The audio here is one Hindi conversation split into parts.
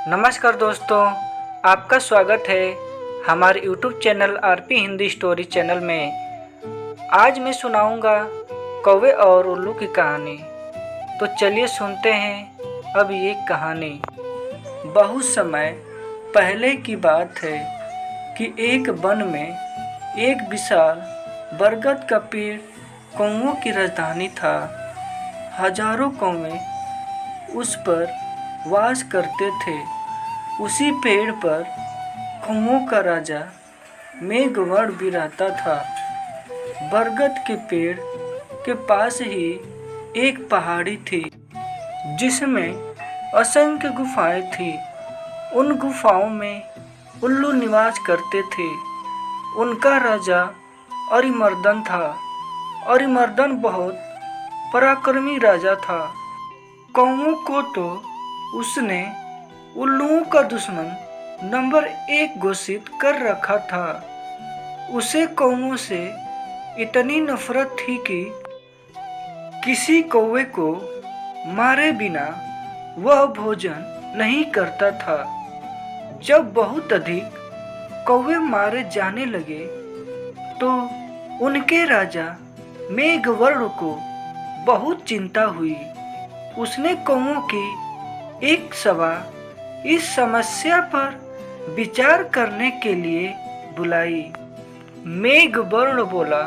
नमस्कार दोस्तों, आपका स्वागत है हमारे YouTube channel RP Hindi story channel में। आज मैं सुनाऊंगा कौवे और उल्लू की कहानी। तो चलिए सुनते हैं अब ये कहानी। बहुत समय पहले की बात है कि एक वन में एक विशाल बरगद का पेड़ कौवों की राजधानी था। हजारों कौवे उस पर वास करते थे। उसी पेड़ पर कौवों का राजा मेघवर्ण भी रहता था। बरगद के पेड़ के पास ही एक पहाड़ी थी जिसमें असंख्य गुफाएं थी। उन गुफाओं में उल्लू निवास करते थे। उनका राजा अरिमर्दन था। अरिमर्दन बहुत पराक्रमी राजा था। कौवों को तो उसने उल्लुओं का दुश्मन नंबर 1 घोषित कर रखा था। उसे कौवों से इतनी नफरत थी कि किसी कौवे को मारे बिना वह भोजन नहीं करता था। जब बहुत अधिक कौवे मारे जाने लगे तो उनके राजा मेघवर्ण को बहुत चिंता हुई। उसने कौवों की एक सभा इस समस्या पर विचार करने के लिए बुलाई। मेघवर्ण बोला,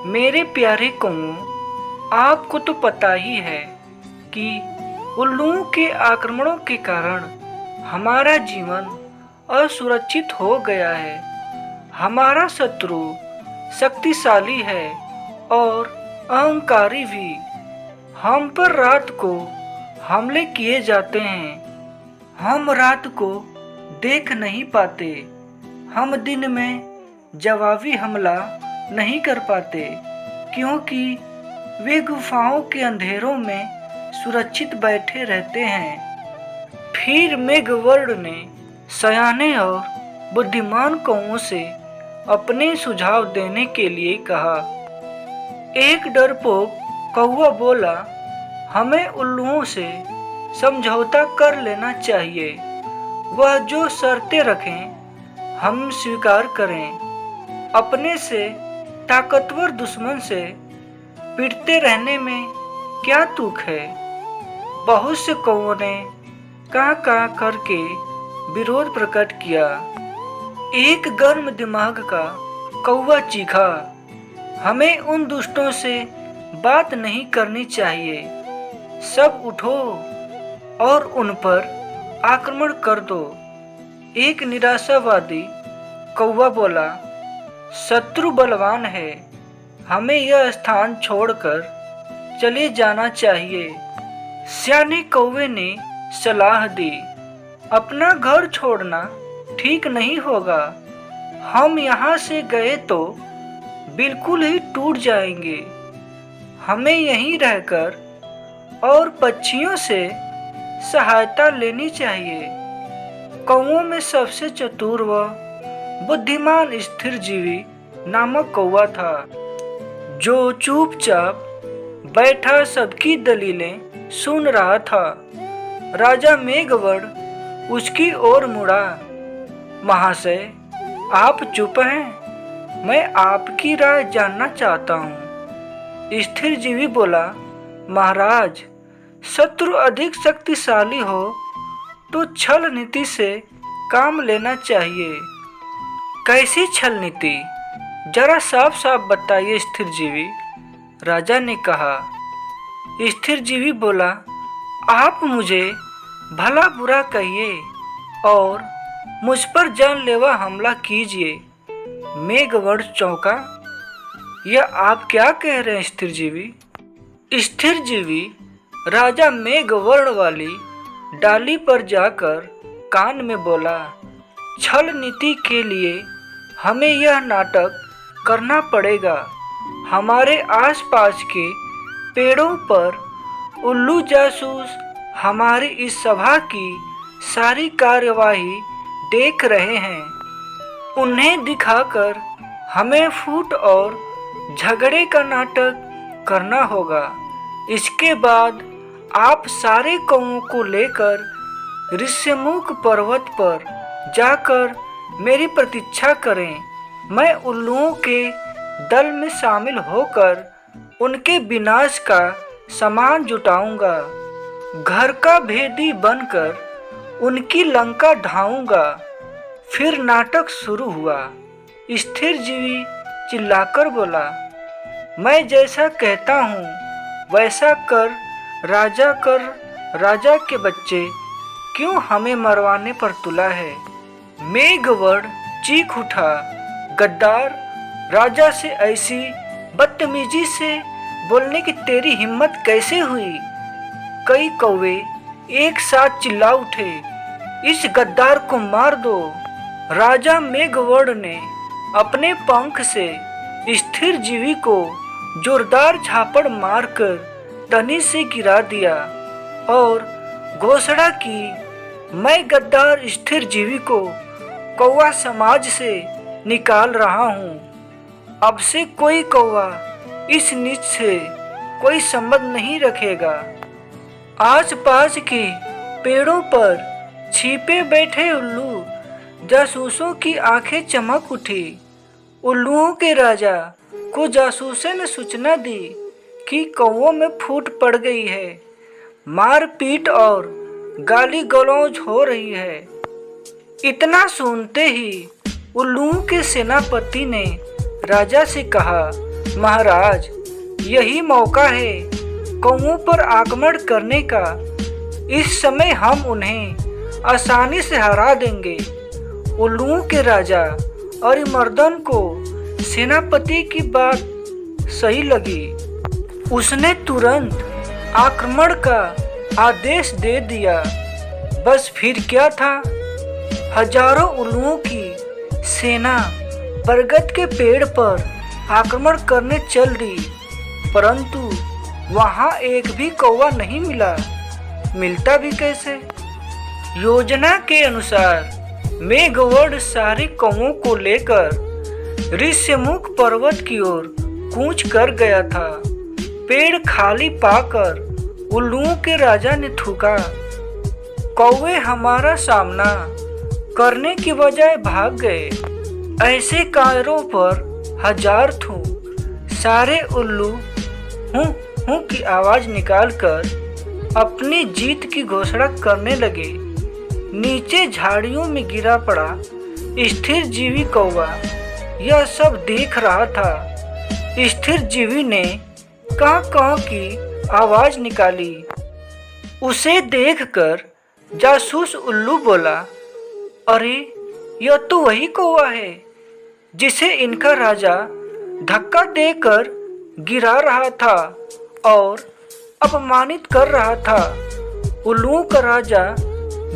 मेरे प्यारे कौवों, आपको तो पता ही है कि उल्लुओं के आक्रमणों के कारण हमारा जीवन असुरक्षित हो गया है। हमारा शत्रु शक्तिशाली है और अहंकारी भी। हम पर रात को हमले किए जाते हैं। हम रात को देख नहीं पाते। हम दिन में जवाबी हमला नहीं कर पाते क्योंकि वे गुफाओं के अंधेरों में सुरक्षित बैठे रहते हैं। फिर मेघवर्ण ने सयाने और बुद्धिमान कौवों से अपने सुझाव देने के लिए कहा। एक डरपोक कौवा बोला, हमें उल्लुओं से समझौता कर लेना चाहिए। वह जो शर्तें रखें हम स्वीकार करें। अपने से ताकतवर दुश्मन से पिटते रहने में क्या तुक है। बहुत से कौवों ने कां कां करके विरोध प्रकट किया। एक गर्म दिमाग का कौवा चीखा, हमें उन दुष्टों से बात नहीं करनी चाहिए। सब उठो और उन पर आक्रमण कर दो। एक निराशावादी कौवा बोला, शत्रु बलवान है, हमें यह स्थान छोड़कर चले जाना चाहिए। सियाने कौवे ने सलाह दी, अपना घर छोड़ना ठीक नहीं होगा। हम यहाँ से गए तो बिल्कुल ही टूट जाएंगे। हमें यहीं रहकर और पक्षियों से सहायता लेनी चाहिए। कौवों में सबसे चतुर व बुद्धिमान स्थिरजीवी नामक कौवा था, जो चुपचाप बैठा सबकी दलीलें सुन रहा था। राजा मेघवर्ण उसकी ओर मुड़ा, महाशय, आप चुप हैं? मैं आपकी राय जानना चाहता हूँ। स्थिरजीवी बोला, महाराज, शत्रु अधिक शक्तिशाली हो तो छल नीति से काम लेना चाहिए। कैसी छल नीति? जरा साफ साफ बताइए स्थिरजीवी, राजा ने कहा। स्थिरजीवी बोला, आप मुझे भला बुरा कहिए और मुझ पर जानलेवा हमला कीजिए। मेघवर्ण चौंका, यह आप क्या कह रहे हैं स्थिरजीवी? स्थिरजीवी राजा मेघवर्ण वाली डाली पर जाकर कान में बोला, छल नीति के लिए हमें यह नाटक करना पड़ेगा। हमारे आसपास के पेड़ों पर उल्लू जासूस हमारी इस सभा की सारी कार्यवाही देख रहे हैं। उन्हें दिखाकर हमें फूट और झगड़े का नाटक करना होगा। इसके बाद आप सारे कौवों को लेकर ऋष्यमुख पर्वत पर जाकर मेरी प्रतीक्षा करें। मैं उल्लुओं के दल में शामिल होकर उनके विनाश का सामान जुटाऊंगा। घर का भेदी बनकर उनकी लंका ढाऊंगा। फिर नाटक शुरू हुआ। स्थिर जीवी चिल्लाकर बोला, मैं जैसा कहता हूँ वैसा कर। राजा के बच्चे क्यों हमें मरवाने पर तुला है? मेघवर्ण चीख उठा, गद्दार, राजा से ऐसी बदतमीजी से बोलने की तेरी हिम्मत कैसे हुई? कई कौवे एक साथ चिल्ला उठे, इस गद्दार को मार दो। राजा मेघवर्ण ने अपने पंख से स्थिर जीवी को जोरदार झापड़ मारकर तनी से गिरा दिया और घोषणा की, मैं गद्दार स्थिर जीवी को कौवा समाज से निकाल रहा हूँ। अब से कोई कौवा इस नीच से कोई संबंध नहीं रखेगा। आसपास के पेड़ों पर छिपे बैठे उल्लू जासूसों की आंखें चमक उठी। उल्लुओं के राजा को जासूसों ने सूचना दी कि कौवों में फूट पड़ गई है। मारपीट और गाली गलौज हो रही है। इतना सुनते ही उल्लुओं के सेनापति ने राजा से कहा, महाराज, यही मौका है कौवों पर आक्रमण करने का। इस समय हम उन्हें आसानी से हरा देंगे। उल्लुओं के राजा अरिमर्दन को सेनापति की बात सही लगी। उसने तुरंत आक्रमण का आदेश दे दिया। बस फिर क्या था, हजारों उल्लुओं की सेना बरगद के पेड़ पर आक्रमण करने चल दी, परंतु वहां एक भी कौवा नहीं मिला। मिलता भी कैसे? योजना के अनुसार मेघवर्ण सारे कौवों को लेकर ऋष्यमुख पर्वत की ओर कूच कर गया था। पेड़ खाली पाकर उल्लुओं के राजा ने थूका, कौवे हमारा सामना करने की बजाय भाग गए। ऐसे कायरों पर हजार थू। सारे उल्लू हूँ हूँ की आवाज निकालकर अपनी जीत की घोषणा करने लगे। नीचे झाड़ियों में गिरा पड़ा स्थिर जीवी कौवा यह सब देख रहा था। स्थिर जीवी ने कां की आवाज निकाली। उसे देखकर जासूस उल्लू बोला, अरे यह तो वही कौवा है जिसे इनका राजा धक्का देकर गिरा रहा था और अपमानित कर रहा था। उल्लुओं का राजा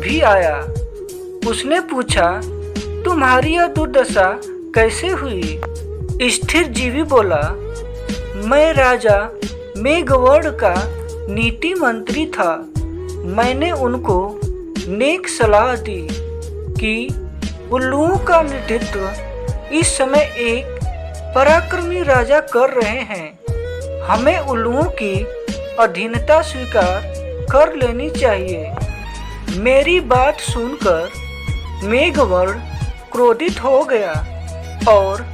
भी आया। उसने पूछा, तुम्हारी यह दुर्दशा कैसे हुई? स्थिर जीवी बोला, मैं राजा मेघवर्ण का नीति मंत्री था। मैंने उनको नेक सलाह दी कि उल्लुओं का नेतृत्व इस समय एक पराक्रमी राजा कर रहे हैं। हमें उल्लुओं की अधीनता स्वीकार कर लेनी चाहिए। मेरी बात सुनकर मेघवर्ण क्रोधित हो गया और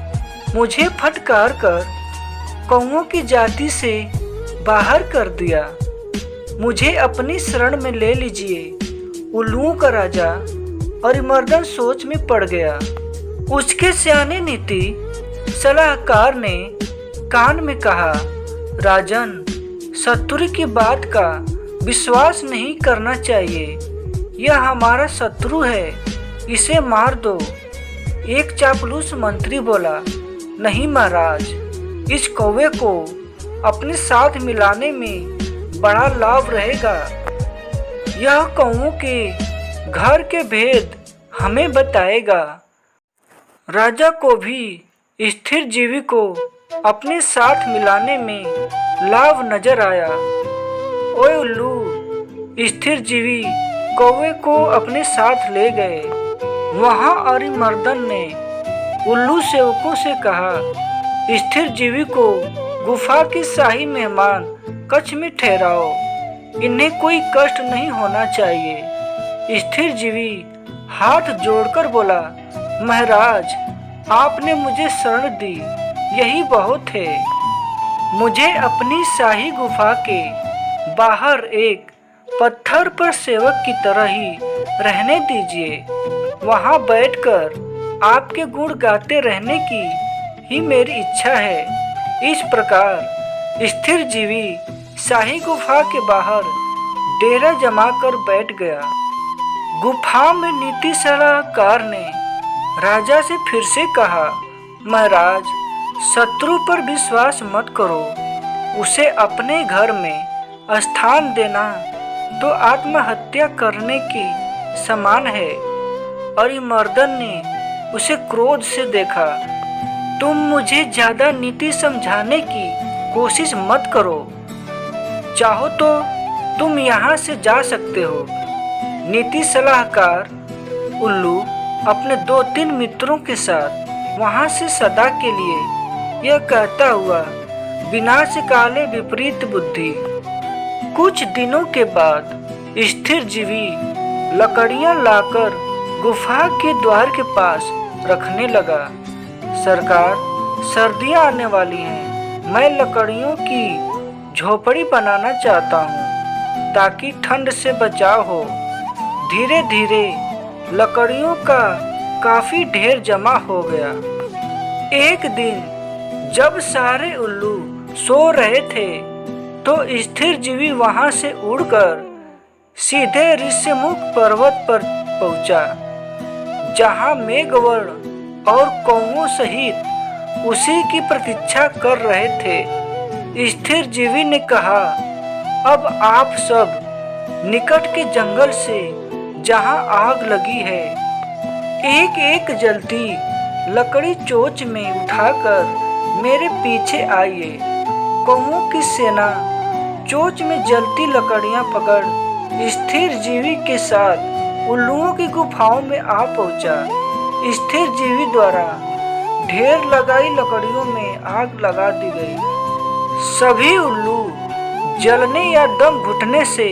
मुझे फटकार कर कौवों की जाति से बाहर कर दिया। मुझे अपनी शरण में ले लीजिए। उल्लुओं का राजा अरिमर्दन सोच में पड़ गया। उसके सियाने नीति सलाहकार ने कान में कहा, राजन, शत्रु की बात का विश्वास नहीं करना चाहिए। यह हमारा शत्रु है, इसे मार दो। एक चापलूस मंत्री बोला, नहीं महाराज, इस कौवे को अपने साथ मिलाने में बड़ा लाभ रहेगा। यह कौवों के घर के भेद हमें बताएगा। राजा को भी स्थिर जीवी को अपने साथ मिलाने में लाभ नजर आया। ओए उल्लू, स्थिर जीवी कौवे को अपने साथ ले गए। वहां अरिमर्दन ने उल्लू सेवकों से कहा, स्थिर जीवी को गुफा के शाही मेहमान कक्ष में ठहराओ। इन्हें कोई कष्ट नहीं होना चाहिए। स्थिर जीवी हाथ जोड़कर बोला, महाराज, आपने मुझे शरण दी, यही बहुत है। मुझे अपनी शाही गुफा के बाहर एक पत्थर पर सेवक की तरह ही रहने दीजिए। वहां बैठकर आपके गुण गाते रहने की ही मेरी इच्छा है। इस प्रकार स्थिर जीवी शाही गुफा के बाहर डेरा जमाकर बैठ गया। गुफा में नीति सलाहकार ने राजा से फिर से कहा, महाराज, शत्रु पर विश्वास मत करो। उसे अपने घर में स्थान देना तो आत्महत्या करने की समान है। अरिमर्दन ने उसे क्रोध से देखा। तुम मुझे ज्यादा नीति समझाने की कोशिश मत करो। चाहो तो तुम यहाँ से जा सकते हो। नीति सलाहकार उल्लू अपने 2-3 मित्रों के साथ वहां से सदा के लिए यह कहता हुआ विनाश काले विपरीत बुद्धि। कुछ दिनों के बाद स्थिर जीवी लकड़ियां लाकर गुफा के द्वार के पास रखने लगा। सरकार, सर्दियां आने वाली हैं। मैं लकड़ियों की झोपड़ी बनाना चाहता हूँ ताकि ठंड से बचाव हो। धीरे धीरे लकड़ियों का काफी ढेर जमा हो गया। एक दिन जब सारे उल्लू सो रहे थे तो स्थिर जीवी वहां से उड़कर सीधे ऋष्यमुख पर्वत पर पहुंचा, जहां मेघवर्ण और कौओं सहित उसी की प्रतीक्षा कर रहे थे। स्थिर जीवी ने कहा, अब आप सब निकट के जंगल से जहां आग लगी है, एक एक जलती लकड़ी चोंच में उठाकर मेरे पीछे आइए। कौओं की सेना चोंच में जलती लकड़ियां पकड़ स्थिर जीवी के साथ उल्लुओं की गुफाओं में आ पहुंचा। स्थिर जीवी द्वारा ढेर लगाई लकड़ियों में आग लगा दी गई। सभी उल्लू जलने या दम घुटने से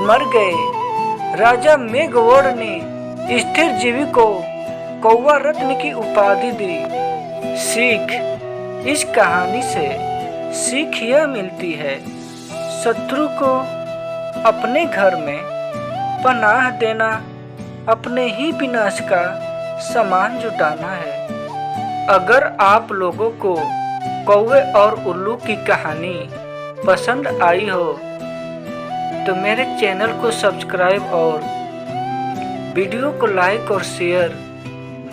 मर गए। राजा मेघवर्ण ने स्थिर जीवी को कौवा रत्न की उपाधि दी। सीख, इस कहानी से सीख यह मिलती है, शत्रु को अपने घर में पनाह देना अपने ही विनाश का सामान जुटाना है। अगर आप लोगों को कौवे और उल्लू की कहानी पसंद आई हो तो मेरे चैनल को सब्सक्राइब और वीडियो को लाइक और शेयर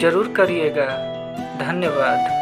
जरूर करिएगा। धन्यवाद।